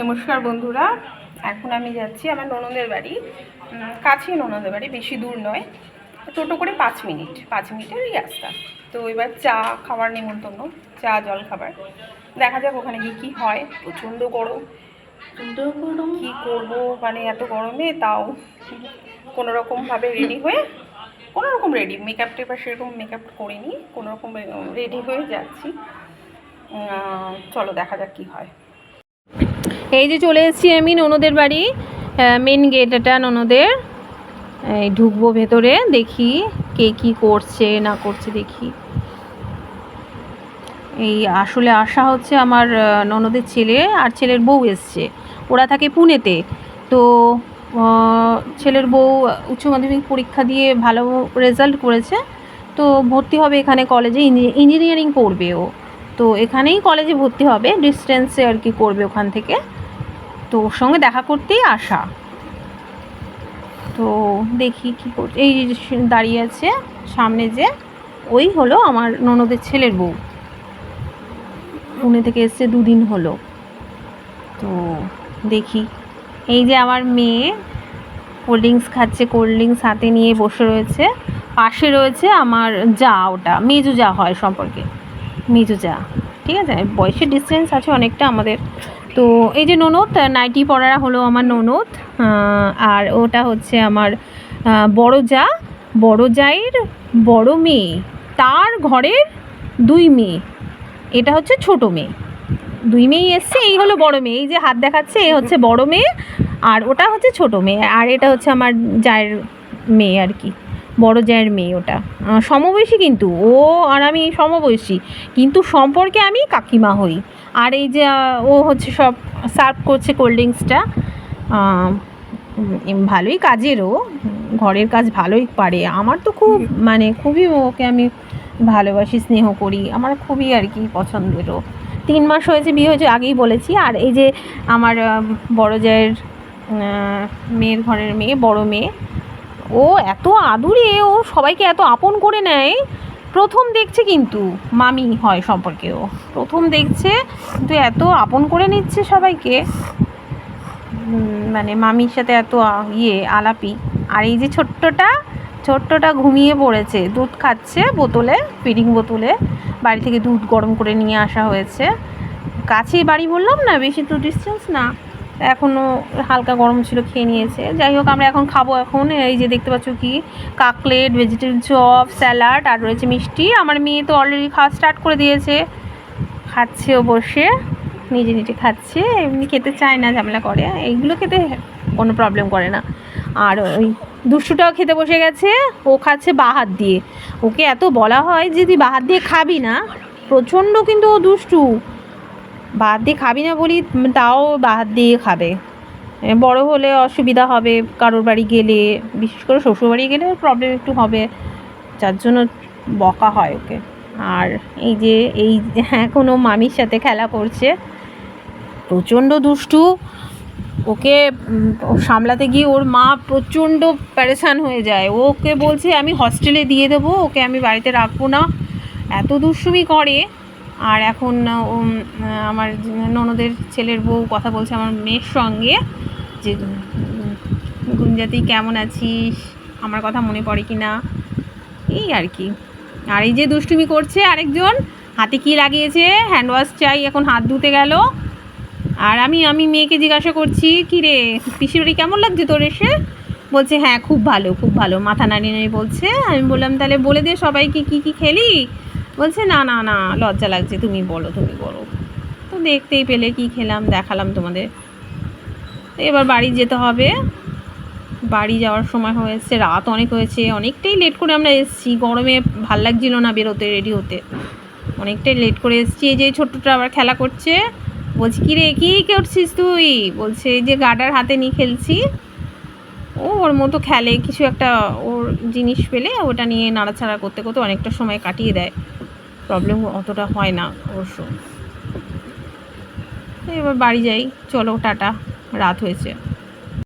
নমস্কার বন্ধুরা, এখন আমি যাচ্ছি আমার ননদের বাড়ি। কাছেই ননদের বাড়ি, বেশি দূর নয়, টোটো করে 5 মিনিটেরই রাস্তা। তো এবার চা খাওয়ার নিমন্ত্রণ, চা জল খাবার। দেখা যাক ওখানে গিয়ে কী হয়। প্রচণ্ড গরম, কী করবো, মানে এত গরমে তাও কোনোরকমভাবে রেডি হয়ে, কোনোরকম রেডি, মেকআপ টেপার সেরকম মেকআপ করিনি, কোনোরকম রেডি হয়ে যাচ্ছি। চলো দেখা যাক কী হয়। এই যে চলে এসেছি আমি ননদের বাড়ি, মেন গেট এটা ননদের। এই ঢুকবো ভেতরে, দেখি কে কি করছে না করছে দেখি। এই আসলে আসা হচ্ছে আমার ননদের ছেলে আর ছেলের বউ এসছে, ওরা থাকে পুনেতে। তো ছেলের বউ উচ্চ মাধ্যমিক পরীক্ষা দিয়ে ভালো রেজাল্ট করেছে, তো ভর্তি হবে এখানে কলেজে, ইঞ্জিনিয়ারিং পড়বে ও। তো এখানেই কলেজে ভর্তি হবে, ডিস্টেন্সে আর কি করবে ওখান থেকে। তো ওর সঙ্গে দেখা করতেই আসা। তো দেখি কী করছে। এই যে দাঁড়িয়ে আছে সামনে, যে ওই হলো আমার ননদের ছেলের বউ, পুনে থেকে এসছে 2 দিন হলো। তো দেখি, এই যে আমার মেয়ে কোল্ড ড্রিঙ্কস খাচ্ছে, কোল্ড ড্রিঙ্কস হাতে নিয়ে বসে রয়েছে। পাশে রয়েছে আমার যা, ওটা মেজো যা হয় সম্পর্কে, মেজো যা, ঠিক আছে, বয়সের ডিস্টেন্স আছে অনেকটা আমাদের। তো এই যে ননদ, নাইটি পরা হলো আমার ননদ, আর ওটা হচ্ছে আমার বড় যা, বড় জায়ের বড় মেয়ে, তার ঘরের 2 মেয়ে, এটা হচ্ছে ছোট মেয়ে। 2 মেয়েই এসছে, এই হলো বড় মেয়ে, এই যে হাত দেখাচ্ছে এ হচ্ছে বড় মেয়ে, আর ওটা হচ্ছে ছোট মেয়ে, আর এটা হচ্ছে আমার জায়ের মেয়ে আর কি, বড় জায়ের মেয়ে। ওটা সমবয়সী, কিন্তু ও আর আমি সমবয়সী, কিন্তু সম্পর্কে আমি কাকিমা হই। আর এই যে ও হচ্ছে সব সার্ভ করছে কোল্ড ড্রিঙ্কসটা। ভালোই কাজেরও, ঘরের কাজ ভালোই পারে। আমার তো খুব মানে খুবই ওকে আমি ভালোবাসি, স্নেহ করি, আমার খুবই আর কি পছন্দেরও। 3 মাস হয়েছে বিয়ে হয়েছে, আগেই বলেছি। আর এই যে আমার বড় জায়ের মেয়ের ঘরের মেয়ে, বড় মেয়ে, ও এত আদুরে, ও সবাইকে এত আপন করে নেয়। প্রথম দেখছে, কিন্তু মামি হয় সম্পর্কে, ও প্রথম দেখছে, কিন্তু এত আপন করে নিচ্ছে সবাইকে, মানে মামির সাথে এত আলাপি। আর এই যে ছোট্টটা ঘুমিয়ে পড়েছে, দুধ খাচ্ছে বোতলে, ফিডিং বোতলে, বাড়ি থেকে দুধ গরম করে নিয়ে আসা হয়েছে। কাছেই বাড়ি, বললাম না, বেশি তো ডিস্টেন্স না। এখনও হালকা গরম ছিল, খেয়ে নিয়েছে। যাই হোক, আমরা এখন খাবো। এখন এই যে দেখতে পাচ্ছ কি, কাকলেট, ভেজিটেবল চপ, স্যালাড, আর রয়েছে মিষ্টি। আমার মেয়ে তো অলরেডি খাওয়া স্টার্ট করে দিয়েছে, খাচ্ছেও বসে, নিজে খাচ্ছে। এমনি খেতে চায় না, ঝামেলা করে, এইগুলো খেতে কোনো প্রবলেম করে না। আর ওই দুষ্টুটাও খেতে বসে গেছে, ও খাচ্ছে বাঁ হাত দিয়ে। ওকে এত বলা হয় যে তুই বাঁ হাত দিয়ে খাবি না, প্রচণ্ড কিন্তু ও দুষ্টু, বাঁ হাত দিয়ে খাবি না বলি তাও বাঁ হাত দিয়ে খাবে। বড় হলে অসুবিধা হবে, কারোর বাড়ি গেলে, বিশেষ করে শ্বশুরবাড়ি গেলে প্রবলেম একটু হবে, যার জন্য বকা হয় ওকে। আর এই যে এখনও মামির সাথে খেলা করছে, প্রচণ্ড দুষ্টু। ওকে সামলাতে গিয়ে ওর মা প্রচণ্ড প্যারেশান হয়ে যায়, ওকে বলছে আমি হস্টেলে দিয়ে দেবো, ওকে আমি বাড়িতে রাখবো না, এত দুষ্টুমি করে। আর এখন আমার ননদের ছেলের বউ কথা বলছে আমার মেয়ের সঙ্গে, যে গুঞ্জাতি কেমন আছিস, আমার কথা মনে পড়ে কি না, এই আর কি। আর এই যে দুষ্টুমি করছে আরেকজন, হাতে কি লাগিয়েছে, হ্যান্ড ওয়াশ চাই, এখন হাত ধুতে গেল। আর আমি মেয়েকে জিজ্ঞাসা করছি, কী রে পিসির বাড়ি কেমন লাগছে তোর এসে? বলছে হ্যাঁ খুব ভালো, মাথা নাড়িয়ে বলছে। আমি বললাম তাহলে বলে দে সবাইকে কী খেলি। বলছে না, লজ্জা লাগছে, তুমি বলো। তো দেখতেই পেলে কি খেলাম, দেখালাম তোমাদের। এবার বাড়ি যেতে হবে, বাড়ি যাওয়ার সময় হয়েছে, রাত অনেক হয়েছে, অনেকটাই লেট করে আমরা এসেছি, গরমে ভাল লাগছিল না বেরোতে, রেডি হতে, অনেকটাই লেট করে এসেছি। এই যে ছোট্টটা আবার খেলা করছে, বলছি কী রে কী করছিস তুই? বলছে এই যে গার্ডার হাতে নিয়ে খেলছি। ওর মতো খেলে, কিছু একটা ওর জিনিস পেলে ওটা নিয়ে নাড়াচাড়া করতে অনেকটা সময় কাটিয়ে দেয়, প্রবলেম অতটা হয় না অবশ্য। এবার বাড়ি যাই, চলো টাটা, রাত হয়েছে।